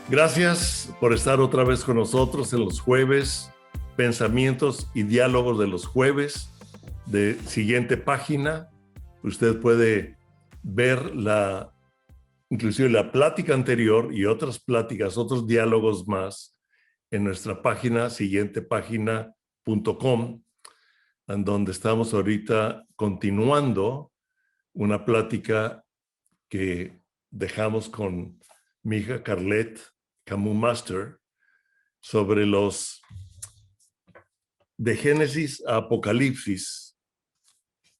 Gracias por estar otra vez con nosotros en los jueves, pensamientos y diálogos de los jueves de Siguiente Página. Usted puede ver inclusive la plática anterior y otras pláticas, otros diálogos más en nuestra página siguientepagina.com, en donde estamos ahorita continuando una plática que dejamos con mi hija Carlette Camus Master sobre de Génesis a Apocalipsis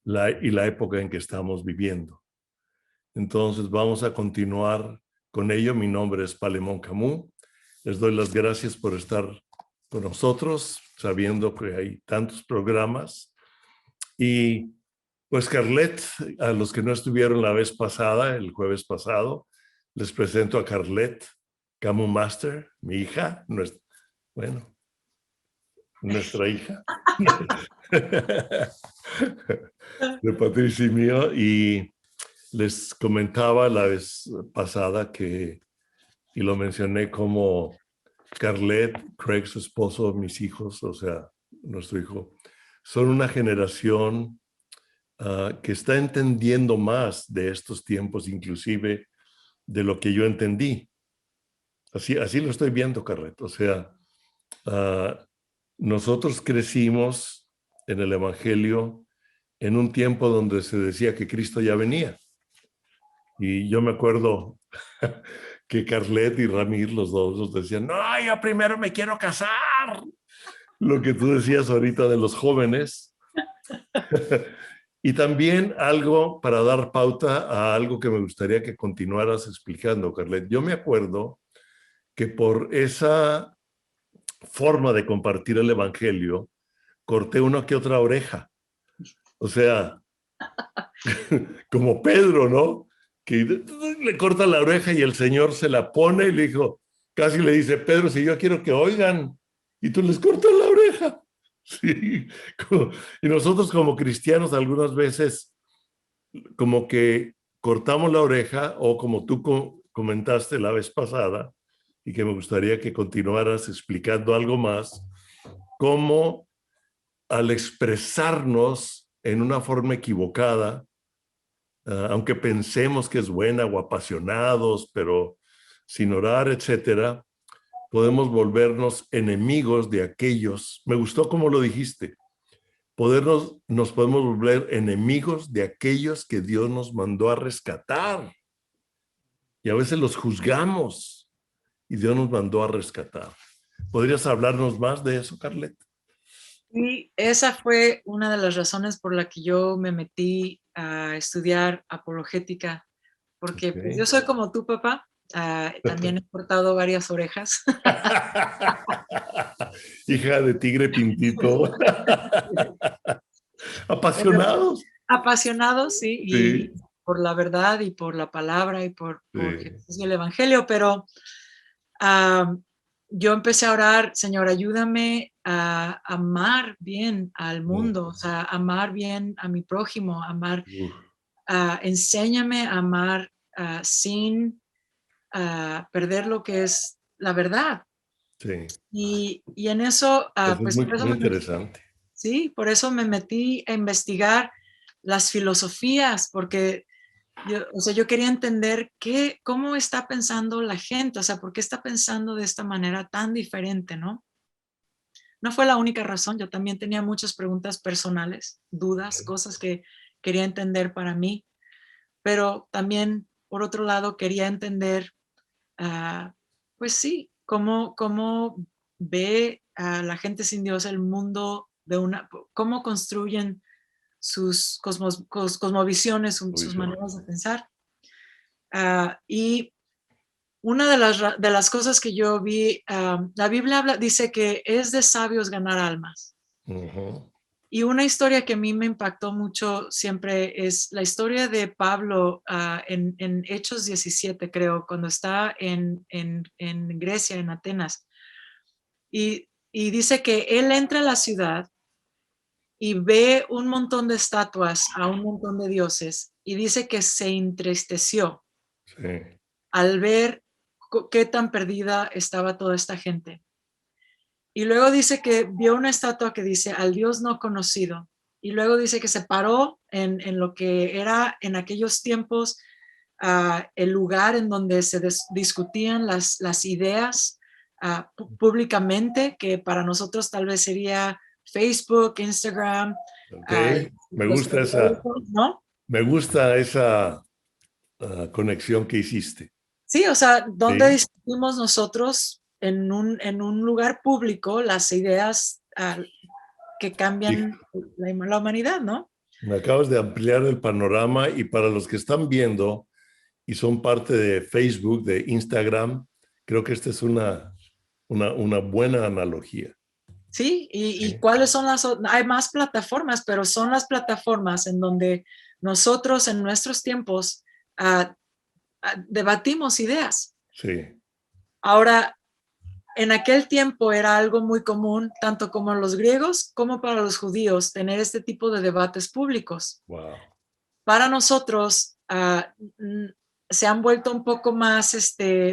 y la época en que estamos viviendo. Entonces vamos a continuar con ello. Mi nombre es Palemón Camus. Les doy las gracias por estar con nosotros, sabiendo que hay tantos programas. Y pues Carlette, a los que no estuvieron la vez pasada, el jueves pasado, les presento a Carlette Camus Master, mi hija, nuestra hija, de Patricia y mío, y les comentaba la vez pasada y lo mencioné como Carlette, Craig, su esposo, mis hijos, o sea, nuestro hijo, son una generación que está entendiendo más de estos tiempos, inclusive de lo que yo entendí. Así lo estoy viendo, Carlette. O sea, nosotros crecimos en el Evangelio en un tiempo donde se decía que Cristo ya venía. Y yo me acuerdo que Carlette y Ramir, los dos, nos decían, no, yo primero me quiero casar. Lo que tú decías ahorita de los jóvenes. Y también algo para dar pauta a algo que me gustaría que continuaras explicando, Carlette. Yo me acuerdo que por esa forma de compartir el evangelio, corté una que otra oreja. O sea, como Pedro, ¿no? Que le corta la oreja y el Señor se la pone y le dijo, casi le dice, Pedro, si yo quiero que oigan, y tú les cortas la oreja. Sí. Y nosotros como cristianos algunas veces como que cortamos la oreja, o como tú comentaste la vez pasada, y que me gustaría que continuaras explicando algo más, cómo al expresarnos en una forma equivocada, aunque pensemos que es buena o apasionados, pero sin orar, etcétera, podemos volvernos enemigos de aquellos. Me gustó cómo lo dijiste. Nos podemos volver enemigos de aquellos que Dios nos mandó a rescatar. Y a veces los juzgamos y Dios nos mandó a rescatar. ¿Podrías hablarnos más de eso, Carlette? Y esa fue una de las razones por la que yo me metí a estudiar apologética, porque pues, yo soy como tu papá, también he cortado varias orejas. Hija de tigre pintito. Apasionados. Apasionados, sí, y Sí, por la verdad y por la palabra y por sí. Jesús y el Evangelio, pero yo empecé a orar, Señor, ayúdame a amar bien al mundo, o sea, amar bien a mi prójimo, enséñame a amar sin perder lo que es la verdad. Sí. Y en eso, Eso es pues muy, por eso muy interesante. sí, por eso me metí a investigar las filosofías, porque yo quería entender cómo está pensando la gente, o sea, por qué está pensando de esta manera tan diferente, ¿no? No fue la única razón, yo también tenía muchas preguntas personales, dudas, cosas que quería entender para mí, pero también, por otro lado, quería entender, pues sí, cómo ve a la gente sin Dios el mundo cómo construyen sus cosmovisiones, sus maneras de pensar. Y una de las cosas que yo vi, la Biblia dice que es de sabios ganar almas. Y una historia que a mí me impactó mucho siempre es la historia de Pablo en Hechos 17, creo, cuando está en Grecia, en Atenas. Y dice que él entra a la ciudad y ve un montón de estatuas a un montón de dioses y dice que se entristeció Sí. al ver qué tan perdida estaba toda esta gente. Y luego dice que vio una estatua que dice al Dios no conocido. Y luego dice que se paró en lo que era en aquellos tiempos el lugar en donde se discutían las ideas públicamente, que para nosotros tal vez sería Facebook, Instagram, Ok. Me los gusta esa, periódicos, ¿no? me gusta esa conexión que hiciste. Sí, o sea, donde Sí. discutimos nosotros en un lugar público las ideas que Y cambian la humanidad, ¿no? me acabas de ampliar el panorama y para los que están viendo y son parte de Facebook, de Instagram, creo que esta es una buena analogía. Sí, y Sí. cuáles son hay más plataformas, pero son las plataformas en donde nosotros en nuestros tiempos debatimos ideas. Sí. Ahora, en aquel tiempo era algo muy común, tanto como los griegos como para los judíos, tener este tipo de debates públicos. Wow. Para nosotros se han vuelto un poco más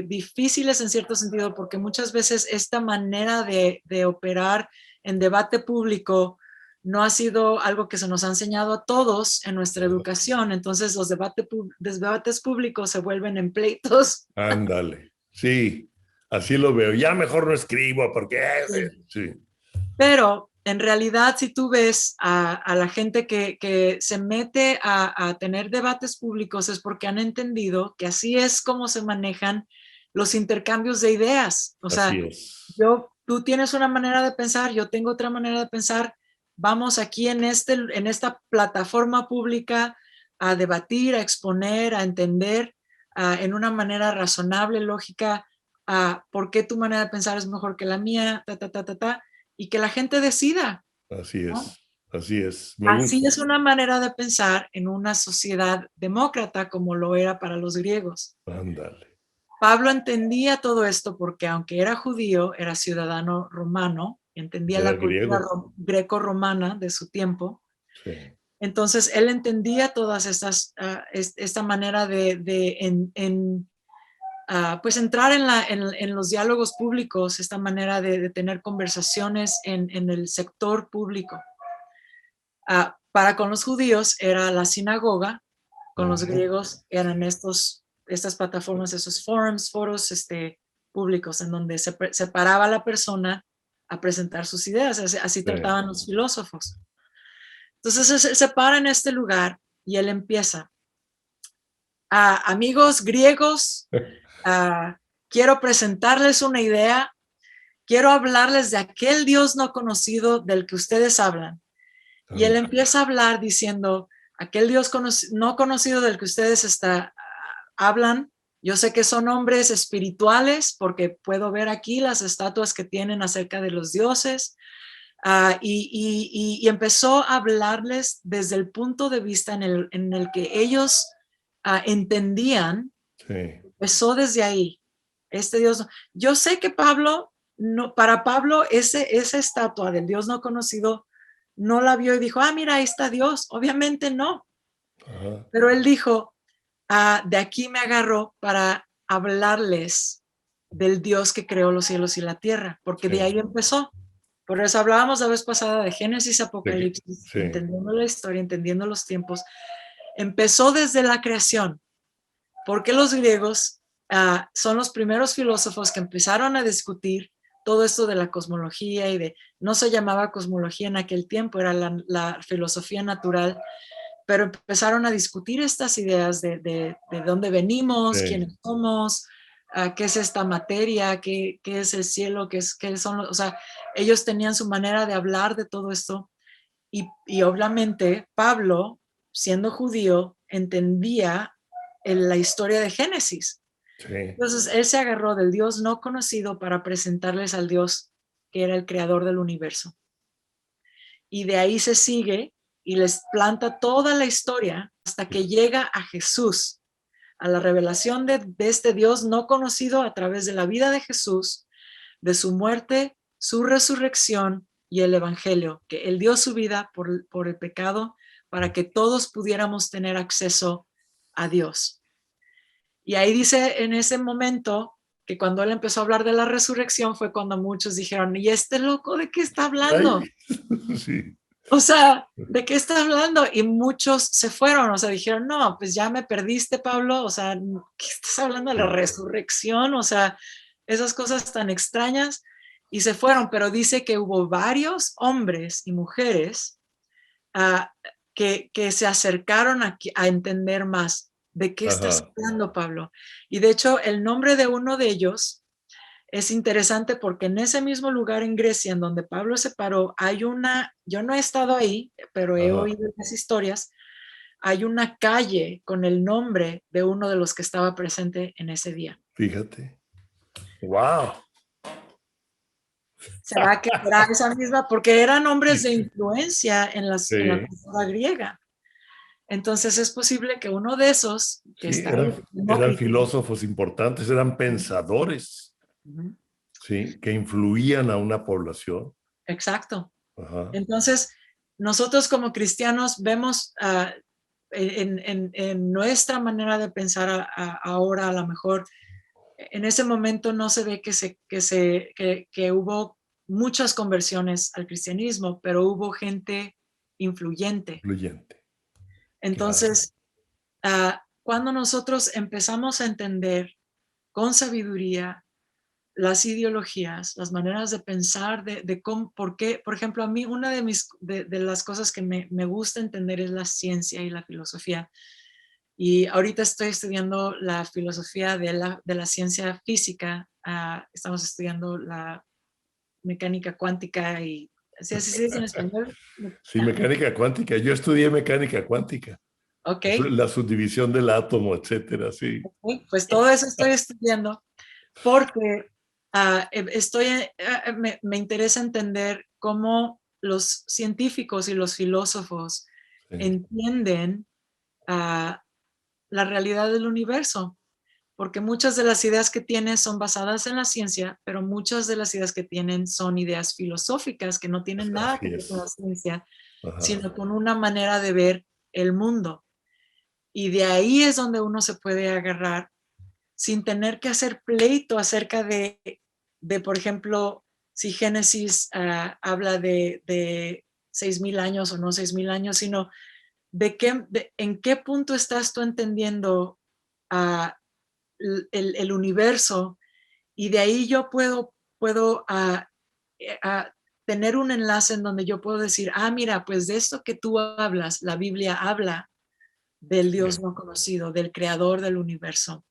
difíciles en cierto sentido, porque muchas veces esta manera de operar en debate público no ha sido algo que se nos ha enseñado a todos en nuestra educación. Entonces los debates públicos se vuelven en pleitos. Ándale. Sí, así lo veo. Ya mejor no escribo porque... Sí. Sí. Pero en realidad, si tú ves a la gente que se mete a tener debates públicos es porque han entendido que así es como se manejan los intercambios de ideas. O Así sea, es. tú tienes una manera de pensar, yo tengo otra manera de pensar. Vamos aquí en esta plataforma pública a debatir, a exponer, a entender en una manera razonable, lógica, por qué tu manera de pensar es mejor que la mía, y que la gente decida, Así ¿no? es. Así es. Me Así gusta. es una manera de pensar en una sociedad demócrata como lo era para los griegos. Ándale. Pablo entendía todo esto porque aunque era judío, era ciudadano romano, entendía Era la cultura griego. greco-romana de su tiempo. Sí. Entonces, él entendía todas esta manera pues entrar en los diálogos públicos, esta manera de tener conversaciones en el sector público. Para con los judíos era la sinagoga, con los griegos eran estas plataformas, esos forums, foros públicos en donde se paraba la persona a presentar sus ideas, así Sí. trataban los filósofos. Entonces se para en este lugar y él empieza. Amigos griegos, quiero presentarles una idea, quiero hablarles de aquel Dios no conocido del que ustedes hablan. Y él empieza a hablar diciendo, aquel Dios no conocido del que ustedes hablan, yo sé que son hombres espirituales porque puedo ver aquí las estatuas que tienen acerca de los dioses. Y empezó a hablarles desde el punto de vista en el que ellos entendían. Sí. Empezó desde ahí. Este Dios, yo sé que Pablo, no, para Pablo esa estatua del Dios no conocido no la vio y dijo, mira, ahí está Dios. Obviamente no. Ajá. Pero él dijo, de aquí me agarró para hablarles del Dios que creó los cielos y la tierra, porque de ahí Sí. empezó. Por eso hablábamos la vez pasada de Génesis, Apocalipsis, Sí. entendiendo la historia, entendiendo los tiempos. Empezó desde la creación, porque los griegos son los primeros filósofos que empezaron a discutir todo esto de la cosmología no se llamaba cosmología en aquel tiempo, era la filosofía natural, pero empezaron a discutir estas ideas de dónde venimos, Sí. quiénes somos, qué es esta materia, qué es el cielo, qué son o sea, ellos tenían su manera de hablar de todo esto y obviamente Pablo, siendo judío, entendía la historia de Génesis. Sí. Entonces él se agarró del Dios no conocido para presentarles al Dios que era el creador del universo. Y de ahí se sigue y les planta toda la historia hasta que llega a Jesús, a la revelación de este Dios no conocido a través de la vida de Jesús, de su muerte, su resurrección y el evangelio, que Él dio su vida por el pecado para que todos pudiéramos tener acceso a Dios. Y ahí dice en ese momento que cuando Él empezó a hablar de la resurrección fue cuando muchos dijeron, ¿y este loco de qué está hablando? Ay, sí, O sea, ¿de qué está hablando? Y muchos se fueron, o sea, dijeron, no, pues ya me perdiste, Pablo, o sea, ¿qué estás hablando de la sí. resurrección? O sea, esas cosas tan extrañas, y se fueron, pero dice que hubo varios hombres y mujeres que se acercaron a entender más de qué estás Ajá, hablando, Pablo. Y de hecho, el nombre de uno de ellos es interesante porque en ese mismo lugar en Grecia, en donde Pablo se paró, hay una, yo no he estado ahí, pero he ajá. oído las historias, hay una calle con el nombre de uno de los que estaba presente en ese día. Fíjate. Wow. ¿Será que será esa misma? Porque eran hombres de Sí, influencia en la sí, cultura griega. Entonces es posible que uno de esos que sí, está ahí, eran Demócrito, filósofos importantes, eran pensadores, ujú, sí, que influían a una población. exacto. Ajá, Entonces, nosotros como cristianos vemos en nuestra manera de pensar ahora, a lo mejor, en ese momento no se ve que hubo muchas conversiones al cristianismo, pero hubo gente influyente. influyente, claro. Entonces, cuando nosotros empezamos a entender con sabiduría las ideologías, las maneras de pensar, de cómo, por qué, por ejemplo, a mí una de las cosas que me gusta entender es la ciencia y la filosofía. Y ahorita estoy estudiando la filosofía de la ciencia física. Estamos estudiando la mecánica cuántica y así se dice en español. Sí, mecánica cuántica. Yo estudié mecánica cuántica, Ok, la subdivisión del átomo, etcétera, sí. pues todo eso estoy estudiando porque me interesa entender cómo los científicos y los filósofos Sí, entienden la realidad del universo, porque muchas de las ideas que tienen son basadas en la ciencia, pero muchas de las ideas que tienen son ideas filosóficas que no tienen nada que así ver con la es. ciencia, Ajá. sino con una manera de ver el mundo. Y de ahí es donde uno se puede agarrar sin tener que hacer pleito acerca por ejemplo, si Génesis habla de 6,000 años o no 6,000 años, sino en qué punto estás tú entendiendo uh, el universo, y de ahí yo puedo tener un enlace en donde yo puedo decir, mira, pues de esto que tú hablas, la Biblia habla del Dios Sí, no conocido, del creador del universo.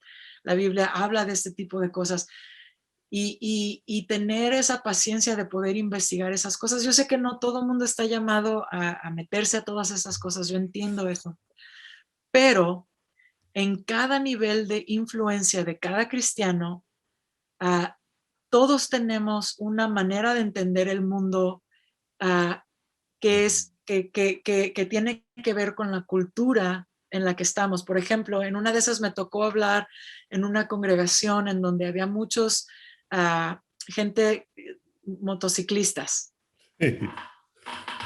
La Biblia habla de este tipo de cosas y tener esa paciencia de poder investigar esas cosas. Yo sé que no todo el mundo está llamado a meterse a todas esas cosas, yo entiendo eso, pero en cada nivel de influencia de cada cristiano, uh, todos tenemos una manera de entender el mundo uh, que tiene que ver con la cultura en la que estamos. Por ejemplo, en una de esas me tocó hablar en una congregación en donde había muchos gente, motociclistas. sí.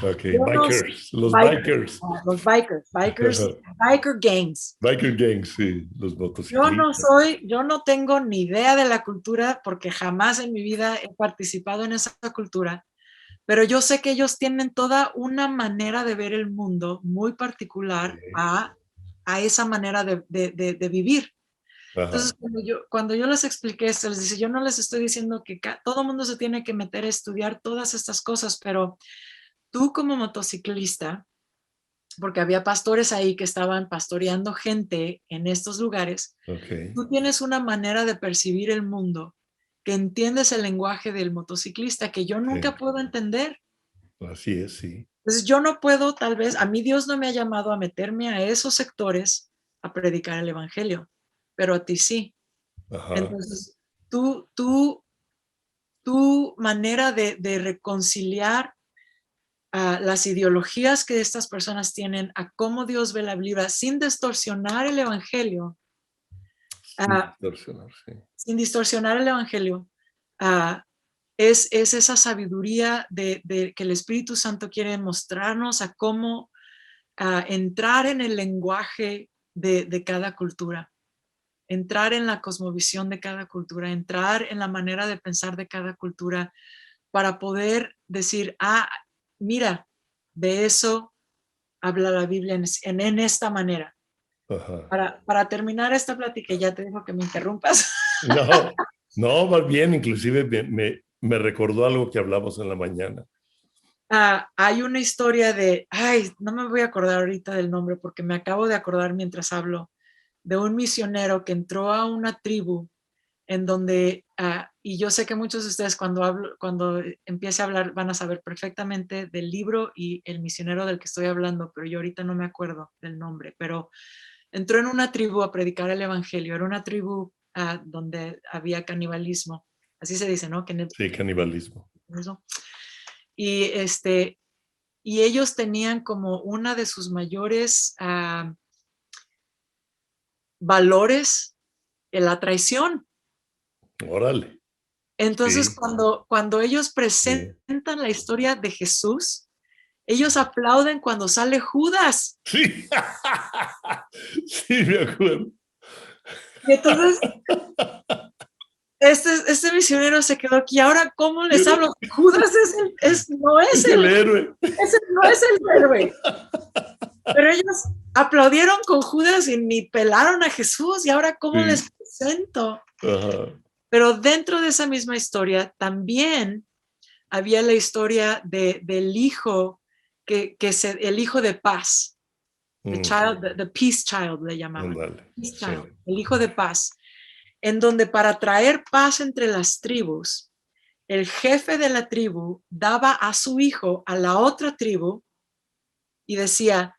Ok, Yo no soy bikers, los bikers, bikers. biker gangs. Biker gangs, sí, los motociclistas. Yo no tengo ni idea de la cultura porque jamás en mi vida he participado en esa cultura, pero yo sé que ellos tienen toda una manera de ver el mundo muy particular Sí. a esa manera de vivir. Entonces, Ajá, cuando yo les expliqué esto, les dice, yo no les estoy diciendo que todo el mundo se tiene que meter a estudiar todas estas cosas, pero tú como motociclista, porque había pastores ahí que estaban pastoreando gente en estos lugares, ok, tú tienes una manera de percibir el mundo, que entiendes el lenguaje del motociclista que yo sí, nunca puedo entender. así es, sí. Entonces yo no puedo, tal vez, a mí Dios no me ha llamado a meterme a esos sectores a predicar el evangelio, pero a ti sí. Ajá, Entonces, tú, tú, tu manera de reconciliar las ideologías que estas personas tienen a cómo Dios ve la Biblia sin distorsionar el evangelio, sin ah, distorsionar, sí. sin distorsionar el evangelio, ah, es esa sabiduría de que el Espíritu Santo quiere mostrarnos a cómo entrar en el lenguaje de cada cultura, entrar en la cosmovisión de cada cultura, entrar en la manera de pensar de cada cultura para poder decir, mira, de eso habla la Biblia en esta manera. Ajá. Para terminar esta plática, ya te dejo que me interrumpas. No, no, más bien, inclusive me recordó algo que hablamos en la mañana. Hay una historia no me voy a acordar ahorita del nombre porque me acabo de acordar mientras hablo, de un misionero que entró a una tribu en donde, y yo sé que muchos de ustedes cuando empiece a hablar van a saber perfectamente del libro y el misionero del que estoy hablando, pero yo ahorita no me acuerdo del nombre, pero entró en una tribu a predicar el evangelio, era una tribu donde había canibalismo, así se dice, ¿no? Sí, canibalismo. Y, y ellos tenían como una de sus mayores valores la traición. Órale. Entonces, Sí, cuando ellos sí. presentan la historia de Jesús, ellos aplauden cuando sale Judas. Sí, sí, me acuerdo. Y entonces, este misionero se quedó aquí. Ahora, ¿cómo les hablo? Judas no Es el héroe. no es el héroe. Pero ellos aplaudieron con Judas y ni pelaron a Jesús. Y ahora, ¿cómo Sí. les presento? Ajá. Pero dentro de esa misma historia también había la historia del hijo, el hijo de paz, the peace child le llamaban, Ándale. peace Sí. child, el hijo de paz, en donde para traer paz entre las tribus, el jefe de la tribu daba a su hijo a la otra tribu y decía,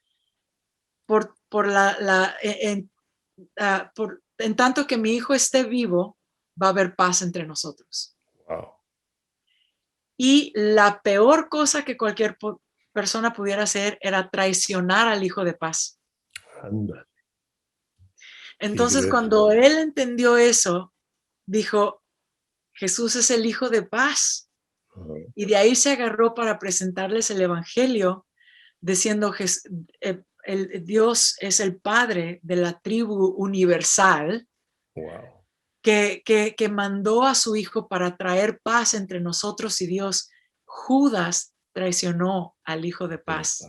en tanto que mi hijo esté vivo, va a haber paz entre nosotros. Wow. Y la peor cosa que cualquier persona pudiera hacer era traicionar al hijo de paz. Anda. Qué Entonces, grueso. cuando él entendió eso, dijo, Jesús es el hijo de paz. Ajá. Y de ahí se agarró para presentarles el evangelio, diciendo que Dios es el padre de la tribu universal Wow. que mandó a su hijo para traer paz entre nosotros y Dios. Judas traicionó al hijo de paz.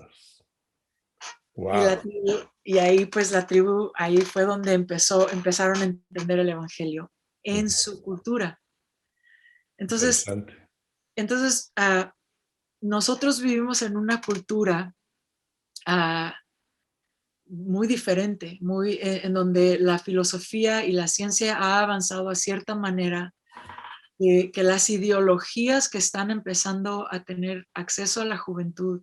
Y, Wow. y ahí pues la tribu, ahí fue donde empezaron a entender el evangelio en su cultura. Entonces, Interesante. entonces nosotros vivimos en una cultura uh, muy diferente, en donde la filosofía y la ciencia ha avanzado a cierta manera, que las ideologías que están empezando a tener acceso a la juventud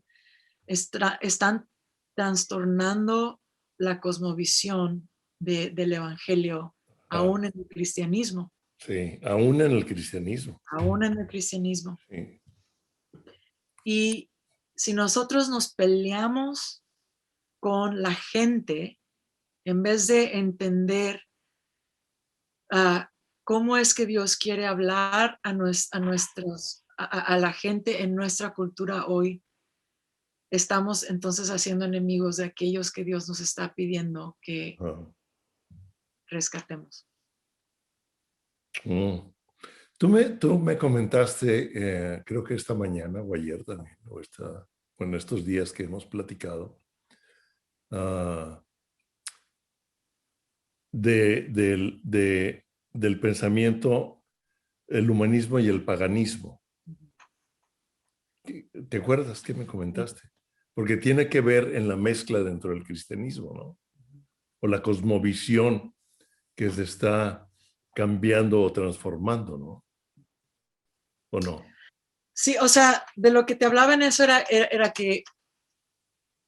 están trastornando la cosmovisión del evangelio, Ah, aún en el cristianismo, sí, aún en el cristianismo. aún en el cristianismo. Sí. Y si nosotros nos peleamos con la gente, en vez de entender cómo es que Dios quiere hablar a la gente en nuestra cultura hoy, estamos entonces haciendo enemigos de aquellos que Dios nos está pidiendo que Ah. rescatemos. Mm. Tú me comentaste, creo que esta mañana o ayer también, o en estos días que hemos platicado, ah, del pensamiento, el humanismo y el paganismo. ¿Te acuerdas que me comentaste? Porque tiene que ver en la mezcla dentro del cristianismo, ¿no? O la cosmovisión que se está cambiando o transformando, ¿no? ¿O no? Sí, o sea, de lo que te hablaba en eso era que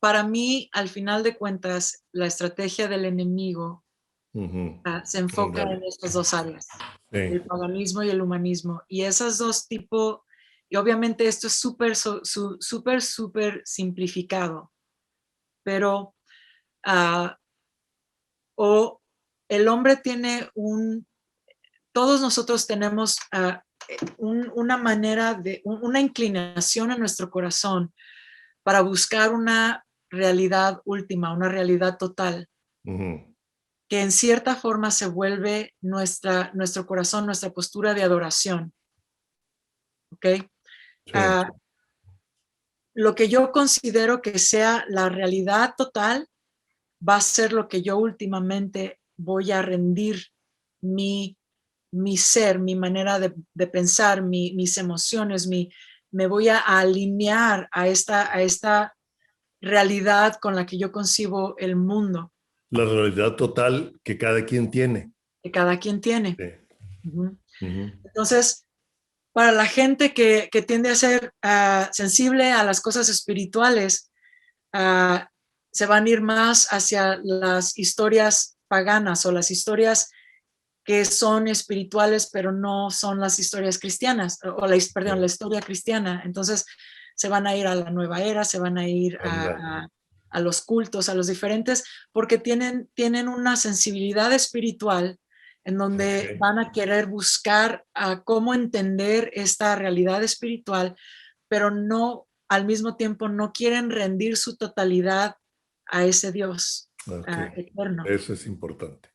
para mí, al final de cuentas, la estrategia del enemigo se enfoca en Ándale. estas dos áreas, Sí. el paganismo y el humanismo. Y esas dos tipos, y obviamente esto es súper simplificado, pero o el hombre tiene todos nosotros tenemos una manera de, una inclinación a nuestro corazón para buscar una realidad última, una realidad total, que en cierta forma se vuelve nuestro corazón, nuestra postura de adoración. ¿Ok? Sí. Lo que yo considero que sea la realidad total va a ser lo que yo últimamente voy a rendir mi ser, mi manera de pensar, mis emociones, me voy a alinear a esta realidad con la que yo concibo el mundo. La realidad total que cada quien tiene. Que cada quien tiene. Sí. Uh-huh. Uh-huh. Entonces, para la gente que tiende a ser sensible a las cosas espirituales, se van a ir más hacia las historias paganas o las historias que son espirituales, pero no son las historias cristianas, perdón, la historia cristiana. Entonces, se van a ir a la nueva era, se van a ir a los cultos, a los diferentes, porque tienen una sensibilidad espiritual en donde van a querer buscar cómo entender esta realidad espiritual, pero no, al mismo tiempo, no quieren rendir su totalidad a ese Dios eterno. Eso es importante.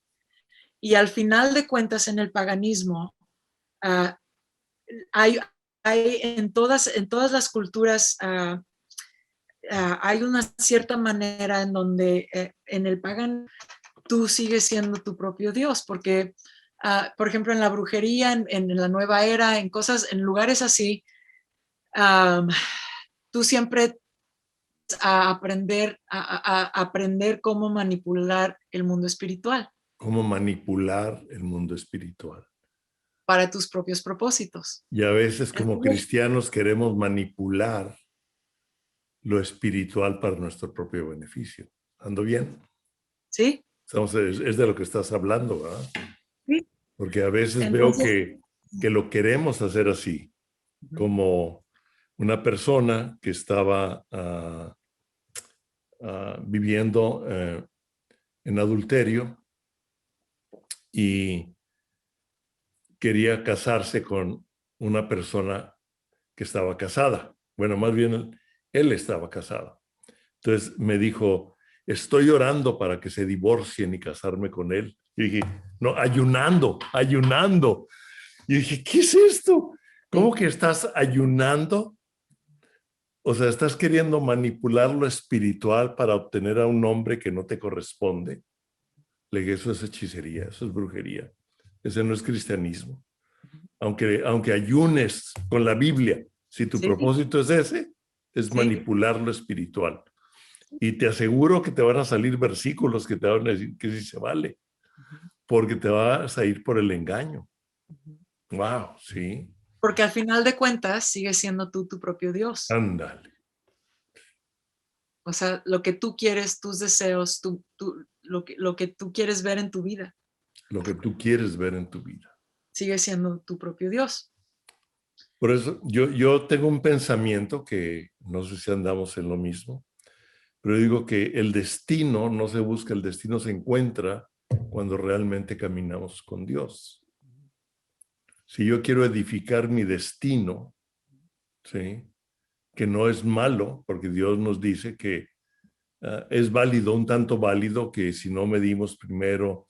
Y al final de cuentas, en el paganismo, hay en todas las culturas, hay una cierta manera en donde en el pagano tú sigues siendo tu propio Dios, porque, por ejemplo, en la brujería, en la nueva era, en lugares así, tú siempre a aprender cómo manipular el mundo espiritual. Cómo manipular el mundo espiritual. Para tus propios propósitos. Y a veces como cristianos queremos manipular lo espiritual para nuestro propio beneficio. ¿Ando bien? Sí. Entonces, es de lo que estás hablando, ¿verdad? Sí. Porque a veces veo que lo queremos hacer así, como una persona que estaba viviendo en adulterio y quería casarse con una persona que estaba casada. Bueno, más bien él estaba casado. Entonces me dijo, estoy orando para que se divorcien y casarme con él. Y dije, no, ayunando. Y dije, ¿qué es esto? ¿Cómo que estás ayunando? O sea, estás queriendo manipular lo espiritual para obtener a un hombre que no te corresponde. Le dije, eso es hechicería, eso es brujería. Ese no es cristianismo. Aunque ayunes con la Biblia, si tu propósito es ese, es manipular lo espiritual. Y te aseguro que te van a salir versículos que te van a decir que sí se vale, porque te vas a ir por el engaño. Wow, sí. Porque al final de cuentas sigues siendo tú tu propio Dios. Ándale. O sea, lo que tú quieres, tus deseos, lo que tú quieres ver en tu vida. Lo que tú quieres ver en tu vida. Sigue siendo tu propio Dios. Por eso yo tengo un pensamiento que no sé si andamos en lo mismo, pero digo que el destino no se busca, el destino se encuentra cuando realmente caminamos con Dios. Si yo quiero edificar mi destino, ¿sí?, que no es malo, porque Dios nos dice que es válido, un tanto válido, que si no medimos primero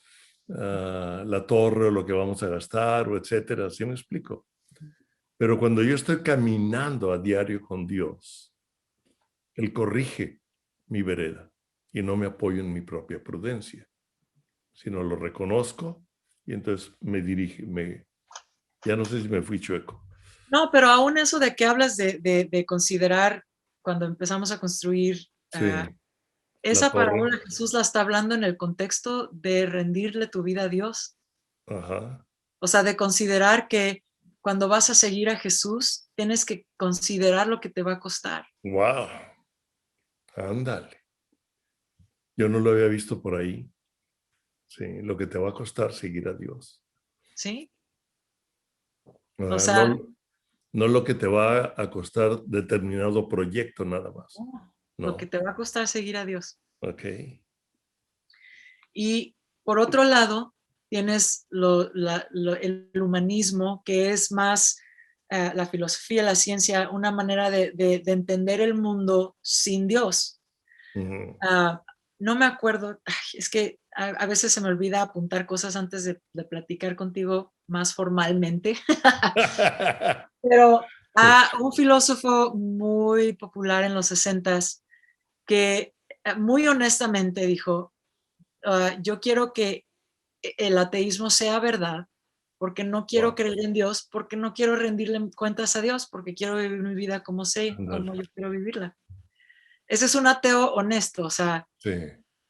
la torre o lo que vamos a gastar, o etcétera, ¿sí me explico? Pero cuando yo estoy caminando a diario con Dios, Él corrige mi vereda y no me apoyo en mi propia prudencia, sino lo reconozco y entonces me dirige, ya no sé si me fui chueco. No, pero aún eso de que hablas de considerar cuando empezamos a construir esa parábola, Jesús la está hablando en el contexto de rendirle tu vida a Dios. Ajá. O sea, de considerar que cuando vas a seguir a Jesús, tienes que considerar lo que te va a costar. Wow. Ándale. Yo no lo había visto por ahí. Sí, lo que te va a costar seguir a Dios. ¿Sí? O sea, no lo que te va a costar determinado proyecto nada más. No. Lo que te va a costar seguir a Dios. Ok. Y por otro lado, tienes el humanismo, que es más la filosofía, la ciencia, una manera de entender el mundo sin Dios. No me acuerdo, es que a veces se me olvida apuntar cosas antes de platicar contigo más formalmente, pero un filósofo muy popular en los 60s que muy honestamente dijo, yo quiero que el ateísmo sea verdad, porque no quiero Wow, creer en Dios, porque no quiero rendirle cuentas a Dios, porque quiero vivir mi vida como sé, como ándale. yo quiero vivirla. Ese es un ateo honesto, o sea, Sí,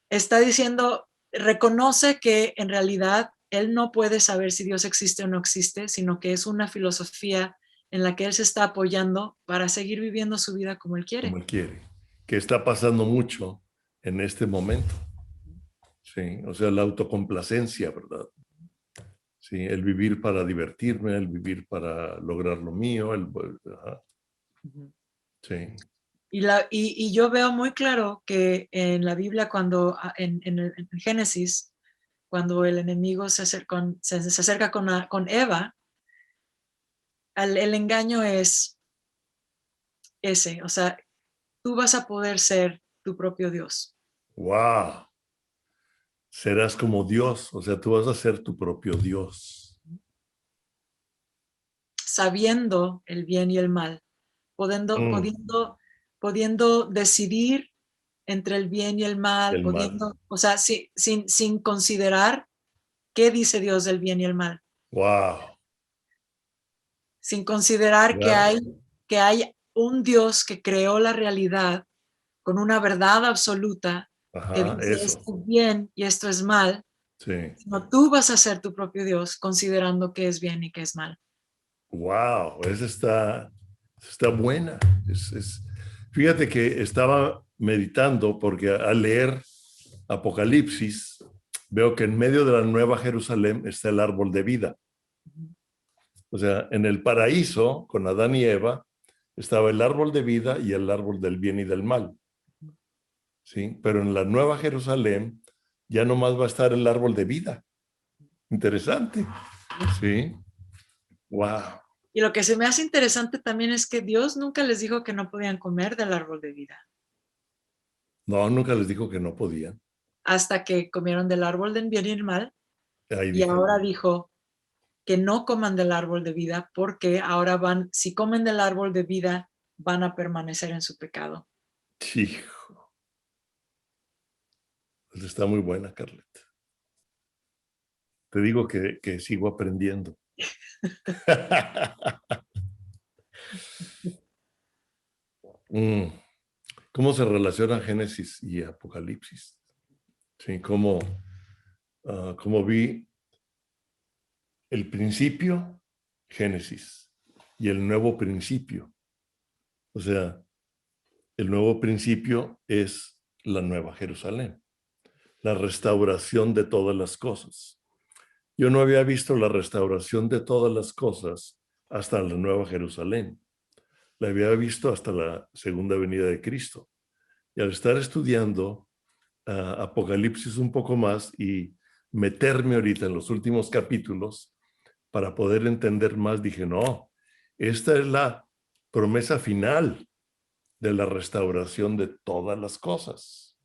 está diciendo, reconoce que en realidad él no puede saber si Dios existe o no existe, sino que es una filosofía en la que él se está apoyando para seguir viviendo su vida como él como quiere. él quiere. Que está pasando mucho en este momento. Sí, o sea, la autocomplacencia, ¿verdad? Sí, el vivir para divertirme, el vivir para lograr lo mío, ajá, sí, Y yo veo muy claro que en la Biblia, cuando en Génesis, cuando el enemigo se acerca con Eva, el engaño es ese, o sea, tú vas a poder ser tu propio Dios, wow, serás como Dios, o sea, tú vas a ser tu propio Dios. sabiendo el bien y el mal, pudiendo, Mm, pudiendo, pudiendo decidir entre el bien y el mal, el mal, pudiendo, o sea, sin considerar qué dice Dios del bien y el mal, wow, sin considerar ya, que hay un Dios que creó la realidad con una verdad absoluta que ajá, dice eso, esto es bien y esto es mal, sí, sino tú vas a ser tu propio Dios considerando qué es bien y qué es mal. wow, está buena. Fíjate que estaba meditando porque al leer Apocalipsis veo que en medio de la Nueva Jerusalén está el árbol de vida. O sea, en el paraíso, con Adán y Eva, estaba el árbol de vida y el árbol del bien y del mal. ¿Sí? Pero en la Nueva Jerusalén ya nomás va a estar el árbol de vida. Interesante. Sí. Wow. Y lo que se me hace interesante también es que Dios nunca les dijo que no podían comer del árbol de vida, No, nunca les dijo que no podían. hasta que comieron del árbol del bien y el mal, Ahí y dijeron. ahora dijo que no coman del árbol de vida, porque ahora si comen del árbol de vida, van a permanecer en su pecado. Hijo, pues está muy buena, Carlet. Te digo que sigo aprendiendo. Mm, ¿Cómo se relaciona Génesis y Apocalipsis? Sí, cómo vi el principio, Génesis, y el nuevo principio. O sea, el nuevo principio es la nueva Jerusalén, la restauración de todas las cosas. Yo no había visto la restauración de todas las cosas hasta la nueva Jerusalén. La había visto hasta la segunda venida de Cristo. Y al estar estudiando Apocalipsis un poco más y meterme ahorita en los últimos capítulos para poder entender más, dije, no, esta es la promesa final de la restauración de todas las cosas.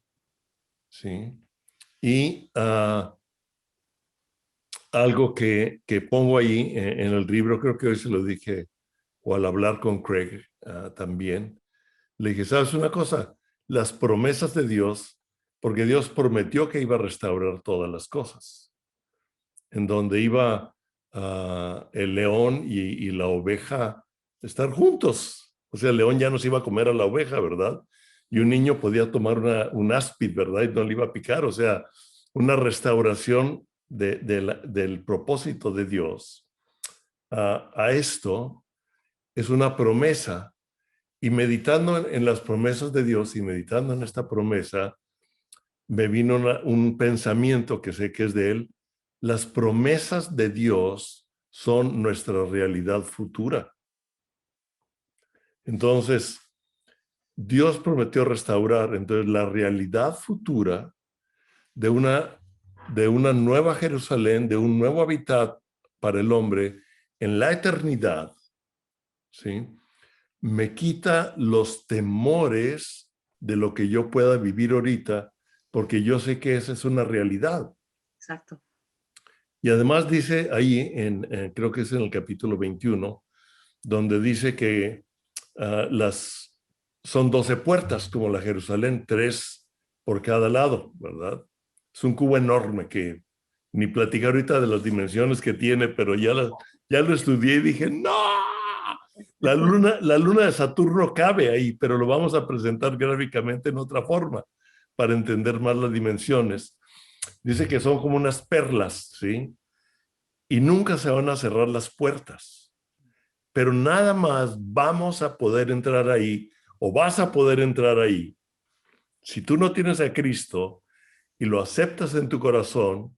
¿Sí? Y algo que pongo ahí en el libro, creo que hoy se lo dije, o al hablar con Craig también, le dije, ¿sabes una cosa? Las promesas de Dios, porque Dios prometió que iba a restaurar todas las cosas, en donde iba el león y la oveja estar juntos. O sea, el león ya no se iba a comer a la oveja, ¿verdad? Y un niño podía tomar un áspid, ¿verdad? Y no le iba a picar. O sea, una restauración del propósito de Dios a esto es una promesa. Y meditando en las promesas de Dios y meditando en esta promesa, me vino un pensamiento que sé que es de él. Las promesas de Dios son nuestra realidad futura. Entonces, Dios prometió restaurar, entonces la realidad futura de una nueva Jerusalén, de un nuevo hábitat para el hombre en la eternidad, ¿sí? Me quita los temores de lo que yo pueda vivir ahorita, porque yo sé que esa es una realidad. Exacto. Y además dice ahí, creo que es en el capítulo 21, donde dice que son 12 puertas, como la Jerusalén, 3 por cada lado, ¿verdad? Es un cubo enorme que ni platicar ahorita de las dimensiones que tiene, pero ya lo estudié y dije, ¡no! La luna de Saturno cabe ahí, pero lo vamos a presentar gráficamente en otra forma para entender más las dimensiones. Dice que son como unas perlas, ¿sí? Y nunca se van a cerrar las puertas. Pero nada más vamos a poder entrar ahí, o vas a poder entrar ahí, si tú no tienes a Cristo y lo aceptas en tu corazón.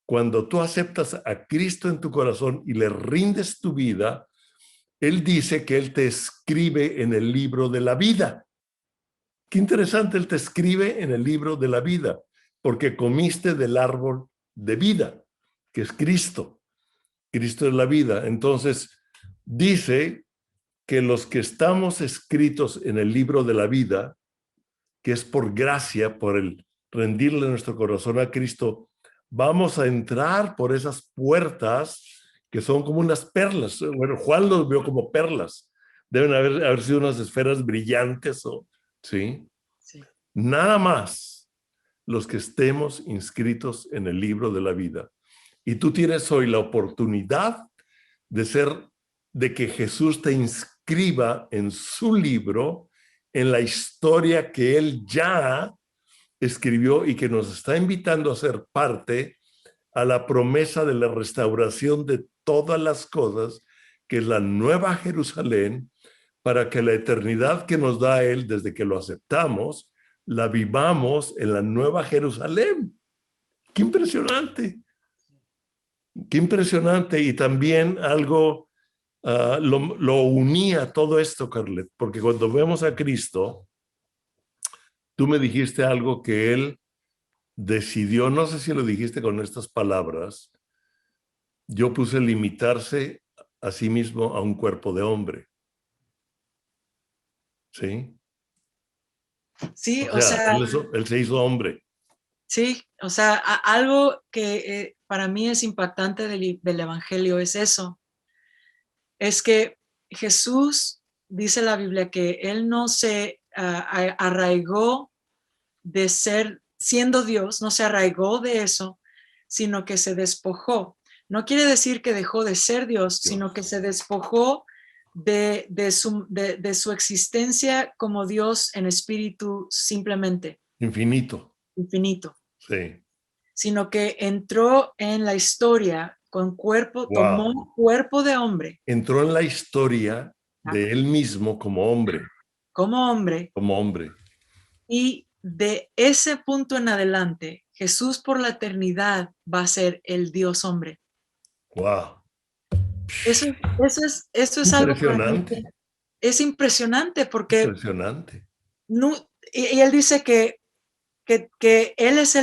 Cuando tú aceptas a Cristo en tu corazón y le rindes tu vida, Él dice que Él te escribe en el libro de la vida. Qué interesante, Él te escribe en el libro de la vida, porque comiste del árbol de vida, que es Cristo. Cristo es la vida. Entonces, dice que los que estamos escritos en el libro de la vida, que es por gracia, por el rendirle nuestro corazón a Cristo, vamos a entrar por esas puertas que son como unas perlas. Bueno, Juan los vio como perlas. Deben haber sido unas esferas brillantes, ¿sí? Sí. Nada más los que estemos inscritos en el libro de la vida. Y tú tienes hoy la oportunidad de que Jesús te inscriba en su libro, en la historia que Él ya escribió y que nos está invitando a ser parte a la promesa de la restauración de todas las cosas, que es la nueva Jerusalén, para que la eternidad que nos da Él desde que lo aceptamos, la vivamos en la nueva Jerusalén. ¡Qué impresionante! ¡Qué impresionante! Y también algo lo unía todo esto, Carlet, porque cuando vemos a Cristo, tú me dijiste algo que Él decidió, no sé si lo dijiste con estas palabras, yo puse limitarse a sí mismo a un cuerpo de hombre. ¿Sí? Sí, O o sea, sea, él se hizo hombre. sí, o sea, algo que para mí es impactante del Evangelio es eso, es que Jesús, dice la Biblia, que Él no se arraigó de ser, siendo Dios, no se arraigó de eso, sino que se despojó. No quiere decir que dejó de ser Dios, sino que se despojó de su existencia como Dios en espíritu simplemente, Infinito. infinito, Sí. sino que entró en la historia con cuerpo, Wow. tomó cuerpo de hombre. Entró en la historia de él mismo como hombre. Como hombre, Como hombre. y de ese punto en adelante, Jesús por la eternidad va a ser el Dios hombre. Wow. Eso es algo para mí que Impresionante. es impresionante porque Impresionante. no, y él dice que él es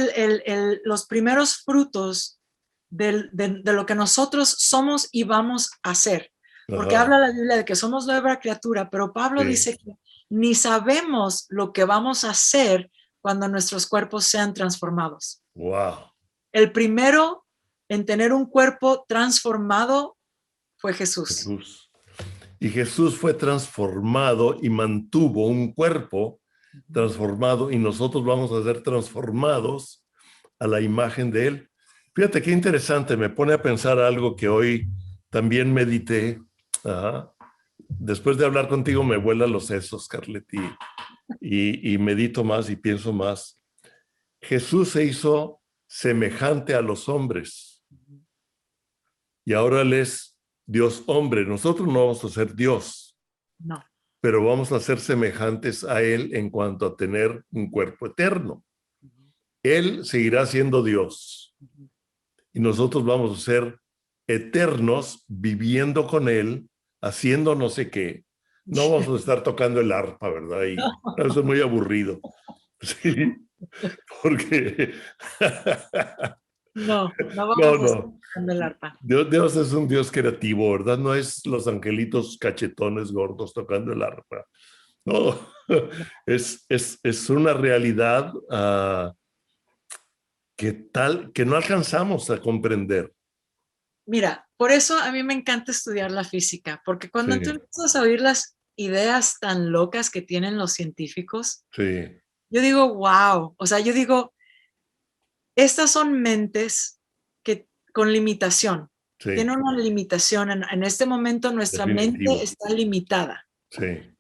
los primeros frutos de lo que nosotros somos y vamos a hacer. Porque Ajá. habla la Biblia de que somos nueva criatura, pero Pablo Sí. dice que ni sabemos lo que vamos a hacer cuando nuestros cuerpos sean transformados. Wow. El primero en tener un cuerpo transformado fue Jesús. Jesús. Y Jesús fue transformado y mantuvo un cuerpo transformado, y nosotros vamos a ser transformados a la imagen de Él. Fíjate qué interesante, me pone a pensar algo que hoy también medité. Ajá. Después de hablar contigo me vuelan los sesos, Carlet, y medito más y pienso más. Jesús se hizo semejante a los hombres y ahora Él es Dios hombre. Nosotros no vamos a ser Dios. No. Pero vamos a ser semejantes a Él en cuanto a tener un cuerpo eterno. Él seguirá siendo Dios y nosotros vamos a ser eternos viviendo con Él, haciendo no sé qué. No vamos a estar tocando el arpa, ¿verdad? Y eso es muy aburrido. Sí, porque No No, vamos a estar no. tocando el arpa. Dios es un Dios creativo, ¿verdad? No es los angelitos cachetones gordos tocando el arpa. No, es una realidad que no alcanzamos a comprender. Mira, por eso a mí me encanta estudiar la física, porque cuando tú Sí, empiezas a oír las ideas tan locas que tienen los científicos, sí, yo digo, wow, o sea, yo digo, estas son mentes que con limitación, sí, tienen una limitación. En este momento nuestra mente definitivo. está limitada, Sí,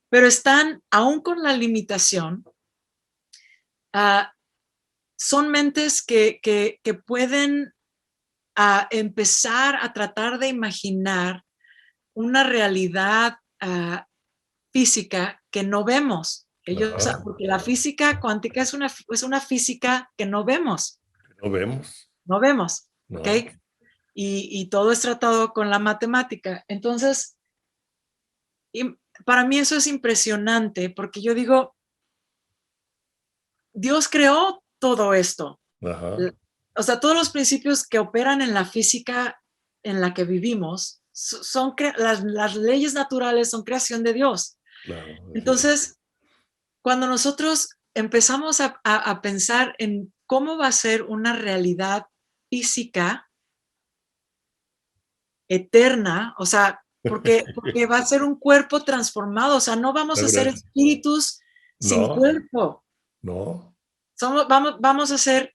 pero están, aún con la limitación, ah, son mentes que pueden empezar a tratar de imaginar una realidad física que no vemos. ajá, Porque la física cuántica es una física que no vemos, no vemos, no vemos, ¿ok? ¿no? Y todo es tratado con la matemática. Entonces, para mí eso es impresionante porque yo digo, Dios creó todo esto. Ajá, O sea, todos los principios que operan en la física en la que vivimos son las leyes naturales son creación de Dios. claro, así es. Entonces, cuando nosotros empezamos a pensar en cómo va a ser una realidad física eterna, o sea, porque va a ser un cuerpo transformado, o sea, no vamos a ser Gracias. espíritus sin No, cuerpo, no, vamos a ser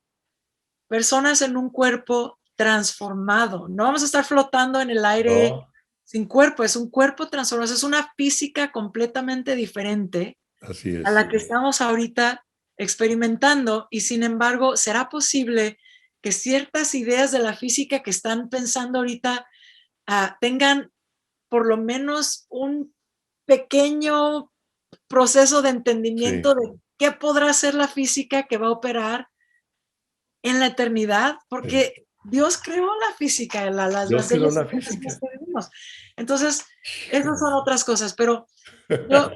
personas en un cuerpo transformado, no vamos a estar flotando en el aire no, sin cuerpo, es un cuerpo transformado, es una física completamente diferente así a es. la que estamos ahorita experimentando y sin embargo, ¿será posible que ciertas ideas de la física que están pensando ahorita tengan por lo menos un pequeño proceso de Sí, entendimiento de qué podrá ser la física que va a operar en la eternidad? sí. Porque Dios creó la física, Dios las creó leyes la científicas física. que vivimos. Entonces, esas son otras cosas, pero yo,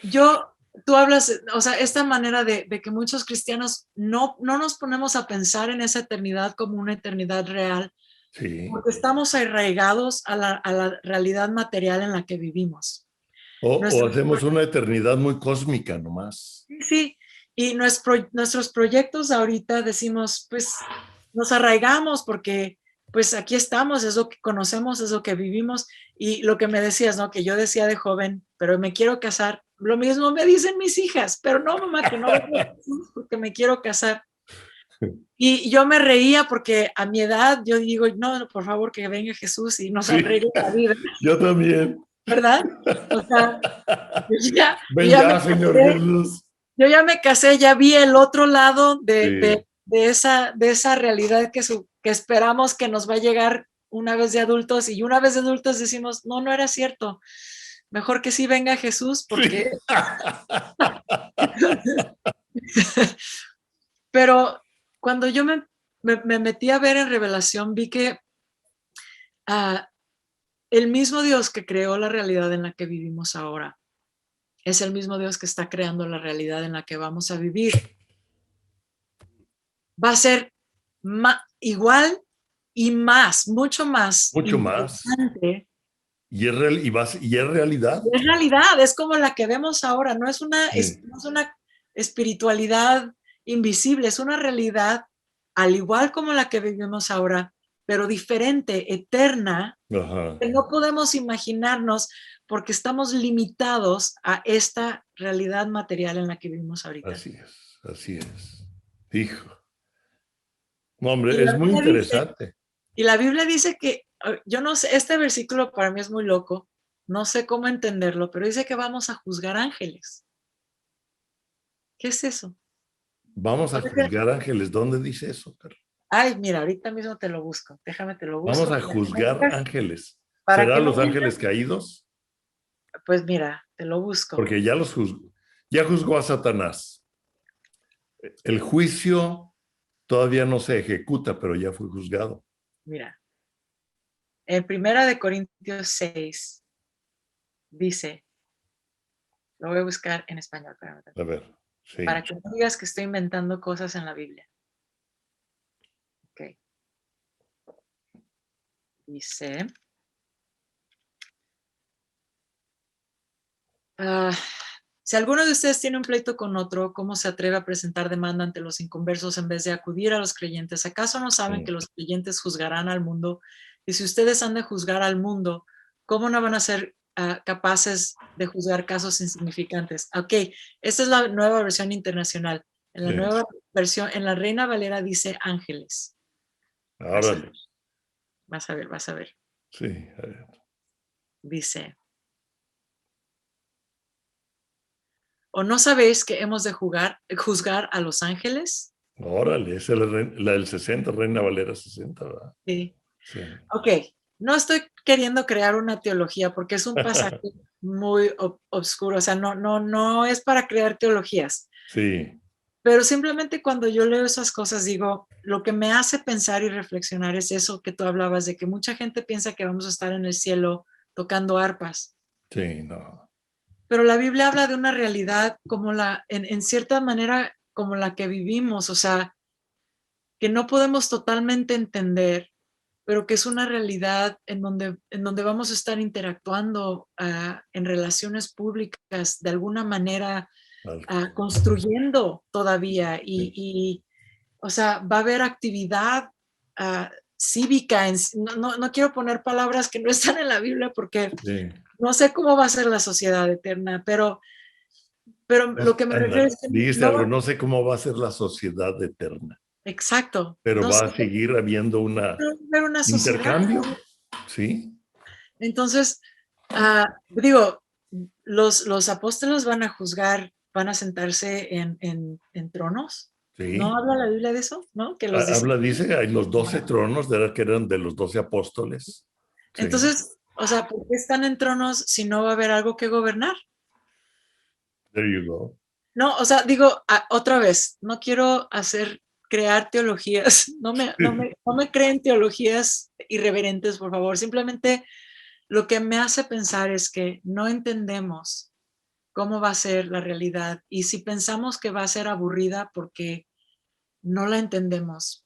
yo, tú hablas, o sea, esta manera de que muchos cristianos no nos ponemos a pensar en esa eternidad como una eternidad real, Sí. porque estamos arraigados a la realidad material en la que vivimos. O Nuestros, hacemos una eternidad muy cósmica nomás. sí, y nuestros proyectos ahorita decimos, pues nos arraigamos porque pues aquí estamos, es lo que conocemos, es lo que vivimos. Y lo que me decías, ¿no? Que yo decía de joven, pero me quiero casar. Lo mismo me dicen mis hijas, pero no, mamá, que no venga Jesús porque me quiero casar. Y yo me reía porque a mi edad yo digo, no, por favor, que venga Jesús y nos Sí, arregle la vida, yo también. ¿verdad? O sea, yo Ven ya me ya, Señor casé, Jesús. yo ya me casé, ya vi el otro lado Sí, de esa realidad que esperamos que nos va a llegar una vez de adultos y una vez de adultos decimos, no, no era cierto. Mejor que sí venga Jesús sí. porque... Pero cuando yo me metí a ver en Revelación, vi que ah, el mismo Dios que creó la realidad en la que vivimos ahora es el mismo Dios que está creando la realidad en la que vamos a vivir. Va a ser igual y más, mucho más Mucho más. interesante. Y es realidad. Es realidad, es como la que vemos ahora, Sí. no es una espiritualidad invisible, es una realidad al igual como la que vivimos ahora, pero diferente, eterna, Ajá. que no podemos imaginarnos porque estamos limitados a esta realidad material en la que vivimos ahorita. Así es. Así es. Hijo. No, Y hombre, la es muy Biblia dice, interesante. y la Biblia dice que, yo no sé, este versículo para mí es muy loco, no sé cómo entenderlo, pero dice que vamos a juzgar ángeles. ¿Qué es eso? Vamos O a sea que- juzgar ángeles. ¿Dónde dice eso, Carlos? Ay, mira, ahorita mismo te lo busco, déjame te lo Vamos busco a juzgar ángeles. para que ¿Serán no los vengas. ángeles caídos? Pues mira, te lo busco. Porque ya los juzgó. Ya juzgó a Satanás. El juicio todavía no se ejecuta, pero ya fue juzgado. Mira, en Primera de Corintios 6 dice, lo voy a buscar en español, A ver, sí. para que no digas que estoy inventando cosas en la Biblia. Dice, ah, si alguno de ustedes tiene un pleito con otro, ¿cómo se atreve a presentar demanda ante los inconversos en vez de acudir a los creyentes? ¿Acaso no saben que los creyentes juzgarán al mundo? Y si ustedes han de juzgar al mundo, ¿cómo no van a ser capaces de juzgar casos insignificantes? Ok, esta es la nueva versión internacional. En la Sí. nueva versión, en la Reina Valera dice ángeles. Órale. Vas a ver, vas a ver. Sí. A ver. Dice, ¿o no sabéis que hemos de juzgar a los ángeles? Órale, esa es la del 60, Reina Valera 60, ¿verdad? Sí. Sí. Ok, no estoy queriendo crear una teología porque es un pasaje muy oscuro, o sea, no es para crear teologías, Sí, pero simplemente cuando yo leo esas cosas digo, lo que me hace pensar y reflexionar es eso que tú hablabas, de que mucha gente piensa que vamos a estar en el cielo tocando arpas, sí, no. pero la Biblia habla de una realidad como en cierta manera, como la que vivimos, o sea, que no podemos totalmente entender, pero que es una realidad en donde vamos a estar interactuando en relaciones públicas de alguna manera, construyendo todavía o sea, va a haber actividad cívica. No quiero poner palabras que no están en la Biblia porque Sí. no sé cómo va a ser la sociedad eterna, pero lo que me refiero es que Dijiste no algo, va, no sé cómo va a ser la sociedad eterna, exacto, pero no va sé, a seguir habiendo un va a haber una sociedad. intercambio, ¿sí? Entonces, digo, los apóstoles van a juzgar, van a sentarse en tronos. ¿No Sí. habla la Biblia de eso? ¿No? Que los Habla, discípulos. dice, hay los 12 tronos, de que eran de los 12 apóstoles. Sí. Entonces, o sea, ¿por qué están en tronos si no va a haber algo que gobernar? There you go. No, o sea, digo, otra vez, no quiero crear teologías, no me creen teologías irreverentes, por favor. Simplemente lo que me hace pensar es que no entendemos cómo va a ser la realidad y si pensamos que va a ser aburrida porque no la entendemos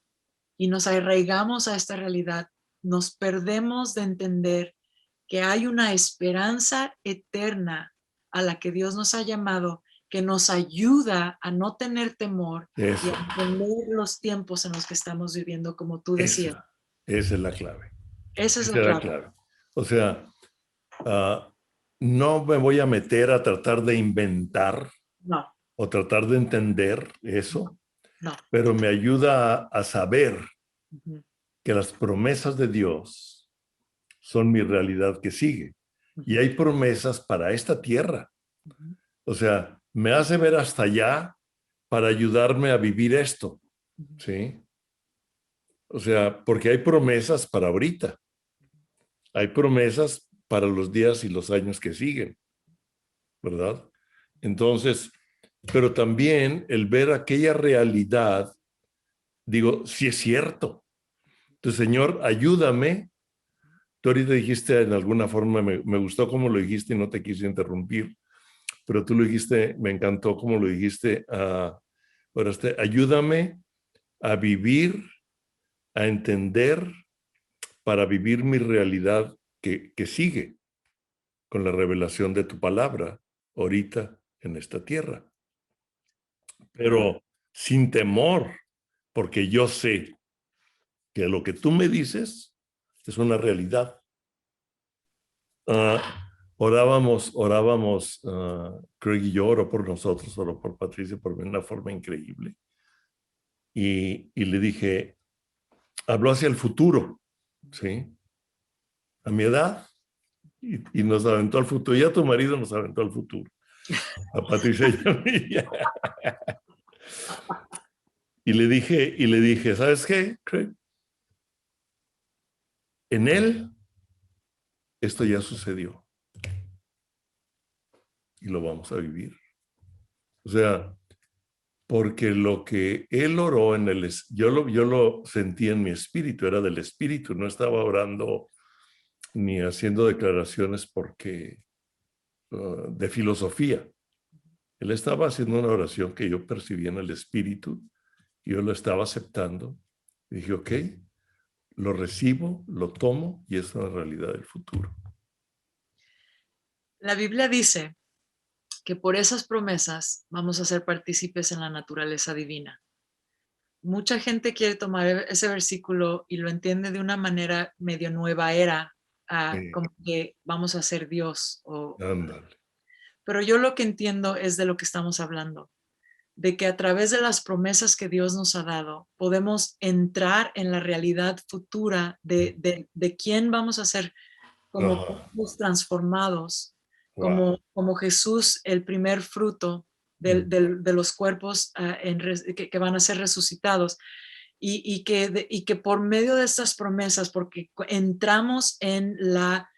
y nos arraigamos a esta realidad, nos perdemos de entender que hay una esperanza eterna a la que Dios nos ha llamado, que nos ayuda a no tener temor y a Eso, entender los tiempos en los que estamos viviendo, como tú decías. esa es la clave. Esa es Esa la es la clave. clave. O sea, ah, no me voy a meter a tratar de inventar No, o tratar de entender eso, no. pero me ayuda a saber Ujú, que las promesas de Dios son mi realidad que sigue. Y ujú, hay promesas para esta tierra. ujú, O sea, me hace ver hasta allá para ayudarme a vivir esto, ujú. ¿sí? O sea, porque hay promesas para ahorita. Hay promesas para los días y los años que siguen, ¿verdad? Entonces, pero también el ver aquella realidad, digo, sí es cierto. Entonces, Señor, ayúdame. Tú ahorita dijiste en alguna forma, me gustó cómo lo dijiste y no te quise interrumpir, pero tú lo dijiste, me encantó cómo lo dijiste. Ayúdame a vivir, a entender, para vivir mi realidad que sigue con la revelación de tu palabra ahorita en esta tierra. Pero sin temor, porque yo sé que lo que tú me dices es una realidad. Orábamos, Craig y yo oró por nosotros, oró por Patricia, por mí de una forma increíble. Y le dije, habló hacia el futuro, ¿sí? A mi edad, y nos aventó al futuro. Ya tu marido nos aventó al futuro. A Patricia y a mí. Y le dije, ¿sabes qué, Craig? En él, esto ya sucedió y lo vamos a vivir. O sea, porque lo que él oró yo lo sentí en mi espíritu, era del espíritu, no estaba orando ni haciendo declaraciones de filosofía. Él estaba haciendo una oración que yo percibía en el espíritu y yo lo estaba aceptando. Y dije, ok, lo recibo, lo tomo y es una realidad del futuro. La Biblia dice que por esas promesas vamos a ser partícipes en la naturaleza divina. Mucha gente quiere tomar ese versículo y lo entiende de una manera medio nueva era, como que vamos a ser Dios. Ándale. Pero yo lo que entiendo es de lo que estamos hablando, de que a través de las promesas que Dios nos ha dado, podemos entrar en la realidad futura de quién vamos a ser como Ajá. cuerpos transformados, Wow. como Jesús, el primer fruto de los cuerpos que van a ser resucitados. Y que por medio de estas promesas, porque entramos en la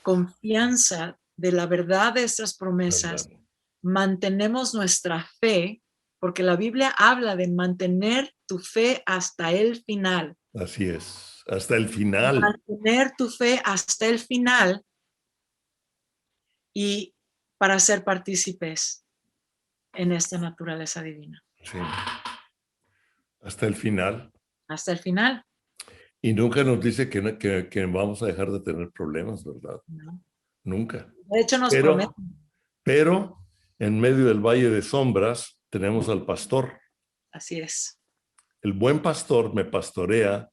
confianza de la verdad de estas promesas, Ándale. mantenemos nuestra fe, porque la Biblia habla de mantener tu fe hasta el final. Así es. Hasta el final. Mantener tu fe hasta el final y para ser partícipes en esta naturaleza divina. Sí. Hasta el final. Hasta el final. Y nunca nos dice que vamos a dejar de tener problemas, ¿verdad? ¿No? Nunca. De hecho, nos Pero, prometen. pero en medio del valle de sombras tenemos al pastor. Así es. El buen pastor me pastorea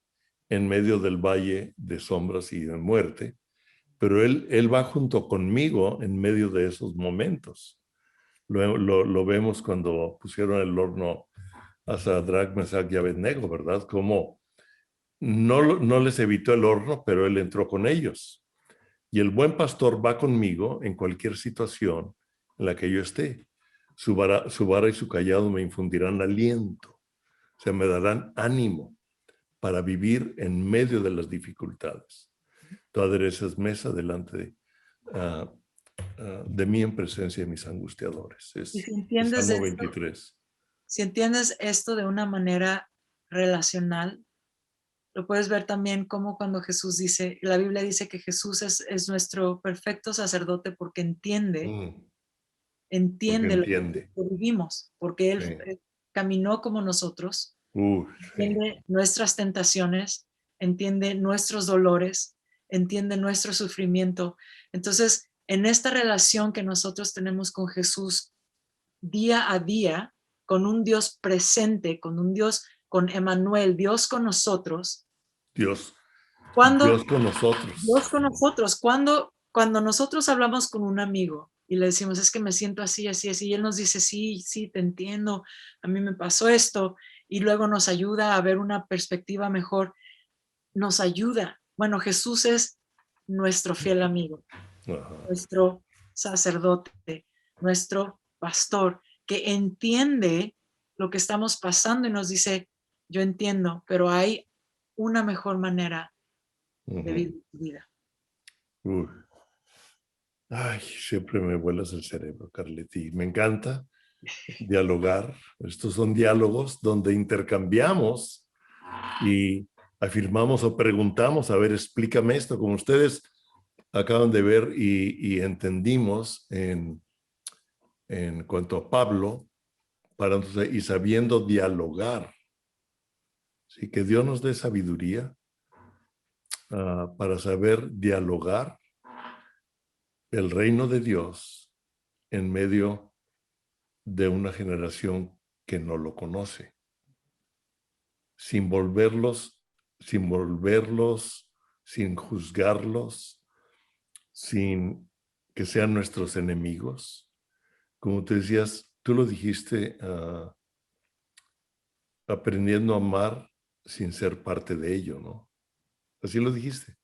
en medio del valle de sombras y de muerte, pero él va junto conmigo en medio de esos momentos. Lo vemos cuando pusieron el horno a Sadrach, Mesach y Abednego, ¿verdad? Como no les evitó el horno, pero él entró con ellos. Y el buen pastor va conmigo en cualquier situación en la que yo esté. Su vara y su callado me infundirán aliento, o sea, me darán ánimo para vivir en medio de las dificultades. Tú aderezas mesa delante de mí en presencia de mis angustiadores. Y Es si el entiendes Salmo esto, 23. si entiendes esto de una manera relacional, lo puedes ver también como cuando Jesús dice, la Biblia dice que Jesús es nuestro perfecto sacerdote porque entiende Porque lo entiende. que vivimos, porque Él Sí. caminó como nosotros, Sí. entiende nuestras tentaciones, entiende nuestros dolores, entiende nuestro sufrimiento. Entonces, en esta relación que nosotros tenemos con Jesús día a día, con un Dios presente, con un Dios, con Emmanuel, Dios con nosotros, Dios, cuando Dios con nosotros. Dios con nosotros, cuando nosotros hablamos con un amigo y le decimos, es que me siento así, así, así, y él nos dice, sí, sí, te entiendo, a mí me pasó esto, y luego nos ayuda a ver una perspectiva mejor, nos ayuda. Bueno, Jesús es nuestro fiel amigo, Ajá. nuestro sacerdote, nuestro pastor, que entiende lo que estamos pasando y nos dice, yo entiendo, pero hay una mejor manera de Ujú. vivir tu vida. Uy. Ay, siempre me vuelas el cerebro, Carletti. Me encanta dialogar. Estos son diálogos donde intercambiamos y afirmamos o preguntamos, a ver, explícame esto, como ustedes acaban de ver y entendimos en cuanto a Pablo, y sabiendo dialogar. ¿Sí? Que Dios nos dé sabiduría para saber dialogar el reino de Dios en medio de una generación que no lo conoce, sin volverlos, sin juzgarlos, sin que sean nuestros enemigos. Como te decías, tú lo dijiste, aprendiendo a amar sin ser parte de ello, ¿no? Así lo dijiste.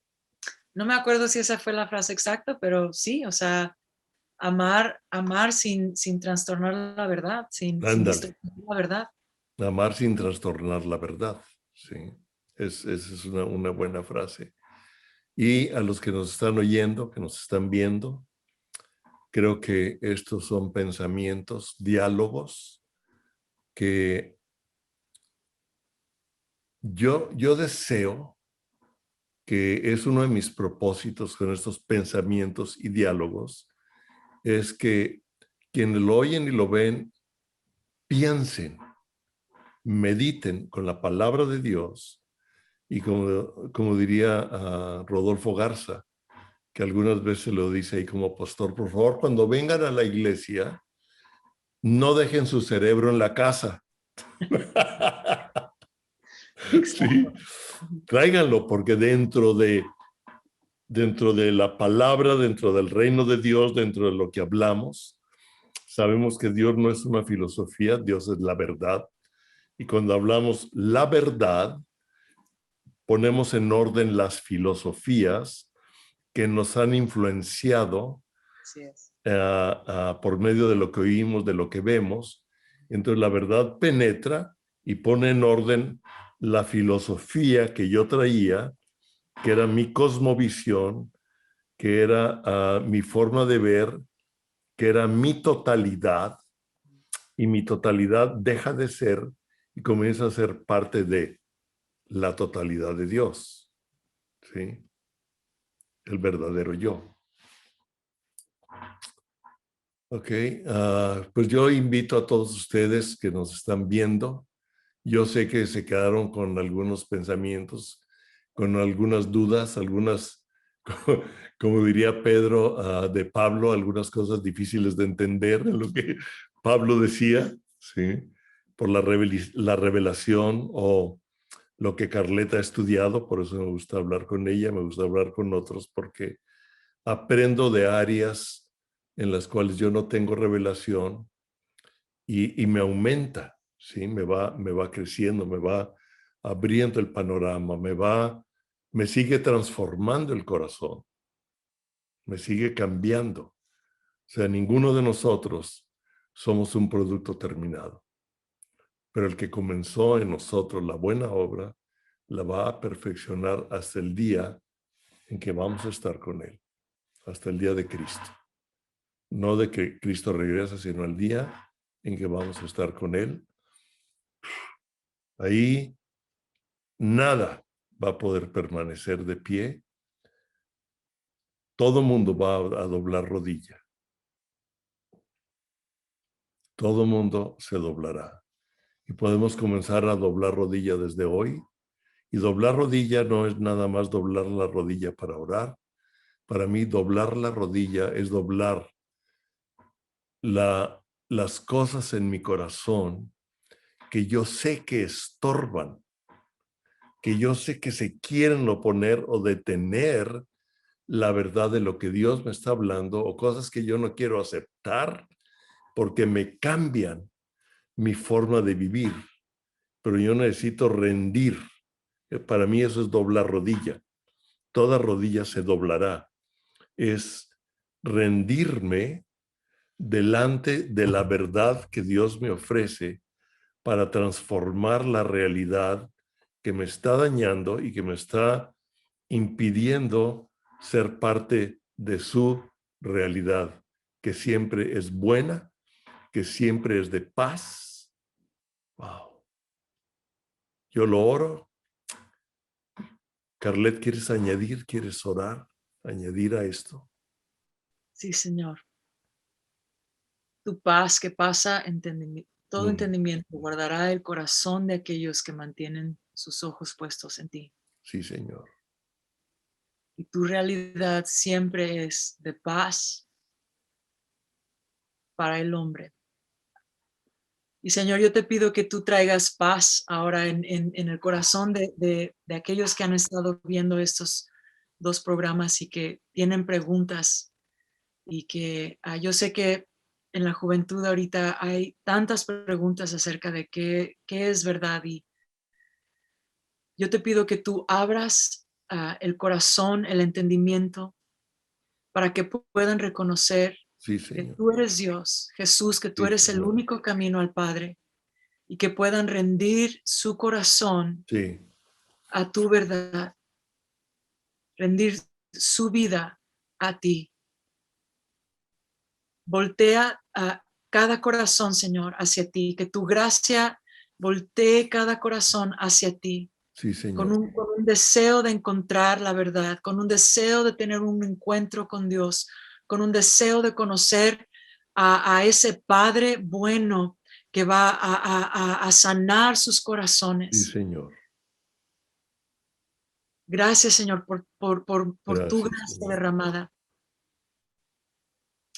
No me acuerdo si esa fue la frase exacta, pero sí, o sea, amar sin trastornar la verdad, sin Ándale, distorsionar la verdad. amar sin trastornar la verdad, ¿sí? Esa es una buena frase. Y a los que nos están oyendo, que nos están viendo, creo que estos son pensamientos, diálogos que yo deseo, que es uno de mis propósitos con estos pensamientos y diálogos, es que quienes lo oyen y lo ven, piensen, mediten con la palabra de Dios Y como diría Rodolfo Garza, que algunas veces lo dice ahí como pastor, por favor, cuando vengan a la iglesia, no dejen su cerebro en la casa. Sí, Exacto. tráiganlo, porque dentro de la palabra, dentro del reino de Dios, dentro de lo que hablamos, sabemos que Dios no es una filosofía, Dios es la verdad. Y cuando hablamos la verdad, ponemos en orden las filosofías que nos han influenciado Así es. por medio de lo que oímos, de lo que vemos. Entonces la verdad penetra y pone en orden la filosofía que yo traía, que era mi cosmovisión, que era mi forma de ver, que era mi totalidad, y mi totalidad deja de ser y comienza a ser parte de la totalidad de Dios, ¿sí? El verdadero yo. Ok, pues yo invito a todos ustedes que nos están viendo. Yo sé que se quedaron con algunos pensamientos, con algunas dudas, algunas, como diría Pedro, de Pablo, algunas cosas difíciles de entender en lo que Pablo decía, ¿sí? Por la revelación o lo que Carleta ha estudiado, por eso me gusta hablar con ella, me gusta hablar con otros, porque aprendo de áreas en las cuales yo no tengo revelación y me aumenta, ¿sí? Me va creciendo, me va abriendo el panorama, me sigue transformando el corazón, me sigue cambiando. O sea, ninguno de nosotros somos un producto terminado, pero el que comenzó en nosotros la buena obra, la va a perfeccionar hasta el día en que vamos a estar con Él, hasta el día de Cristo. No de que Cristo regresa, sino el día en que vamos a estar con Él. Ahí nada va a poder permanecer de pie. Todo mundo va a doblar rodilla. Todo mundo se doblará. Y podemos comenzar a doblar rodilla desde hoy. Y doblar rodilla no es nada más doblar la rodilla para orar. Para mí, doblar la rodilla es doblar las cosas en mi corazón que yo sé que estorban, que yo sé que se quieren oponer o detener la verdad de lo que Dios me está hablando, o cosas que yo no quiero aceptar porque me cambian mi forma de vivir, pero yo necesito rendir. Para mí eso es doblar rodilla. Toda rodilla se doblará. Es rendirme delante de la verdad que Dios me ofrece para transformar la realidad que me está dañando y que me está impidiendo ser parte de su realidad, que siempre es buena, que siempre es de paz. Wow. Yo lo oro. Carlet, ¿quieres añadir? ¿Quieres orar? Añadir a esto. Sí, Señor. Tu paz que pasa todo entendimiento guardará el corazón de aquellos que mantienen sus ojos puestos en ti. Sí, Señor. Y tu realidad siempre es de paz para el hombre. Y Señor, yo te pido que tú traigas paz ahora en el corazón de aquellos que han estado viendo estos dos programas y que tienen preguntas y que yo sé que en la juventud ahorita hay tantas preguntas acerca de qué es verdad, y yo te pido que tú abras el corazón, el entendimiento, para que puedan reconocer Sí, que Señor. tú eres Dios, Jesús, que tú Sí, eres el Señor. único camino al Padre, y que puedan rendir su corazón Sí, a tu verdad, rendir su vida a ti. Voltea a cada corazón, Señor, hacia ti, que tu gracia voltee cada corazón hacia ti, sí, con Señor. con un deseo de encontrar la verdad, con un deseo de tener un encuentro con Dios, con un deseo de conocer a ese Padre bueno que va a sanar sus Sí, corazones. Señor. Gracias, Señor, por tu Gracias, gracia Señor. derramada.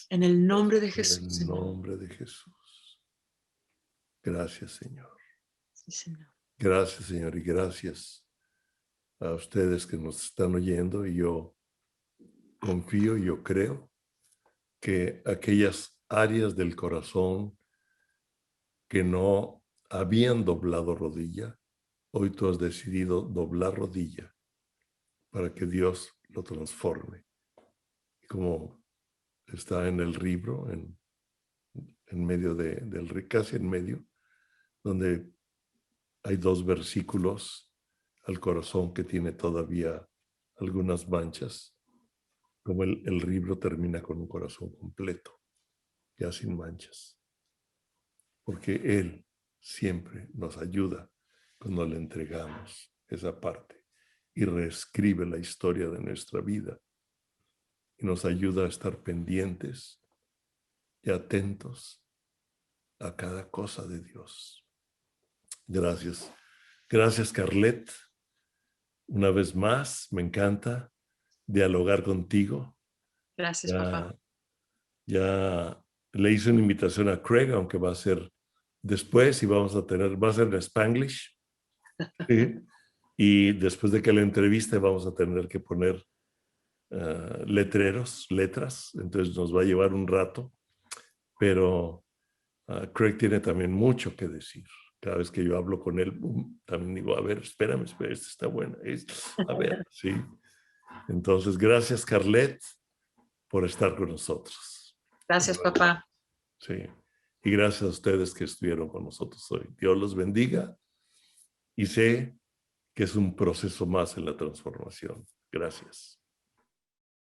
En el nombre de En Jesús, el Señor. nombre de Jesús. Gracias, Señor. Sí, Señor. Gracias, Señor, y gracias a ustedes que nos están oyendo. Y yo confío y yo creo que aquellas áreas del corazón que no habían doblado rodilla, hoy tú has decidido doblar rodilla para que Dios lo transforme. Como está en el libro, en medio casi en medio, donde hay 2 versículos al corazón que tiene todavía algunas manchas, como el libro termina con un corazón completo, ya sin manchas, porque Él siempre nos ayuda cuando le entregamos esa parte y reescribe la historia de nuestra vida y nos ayuda a estar pendientes y atentos a cada cosa de Dios. Gracias. Gracias, Carlet. Una vez más, me encanta dialogar contigo. Gracias, papá. Ya le hice una invitación a Craig, aunque va a ser después y va a ser en Spanglish. ¿Sí? Y después de que la entreviste vamos a tener que poner letras, entonces nos va a llevar un rato, pero Craig tiene también mucho que decir. Cada vez que yo hablo con él, también digo, a ver, espérame, esta está buena. A ver, sí. Entonces, gracias, Carlet, por estar con nosotros. Gracias, papá. Sí. Y gracias a ustedes que estuvieron con nosotros hoy. Dios los bendiga y sé que es un proceso más en la transformación. Gracias.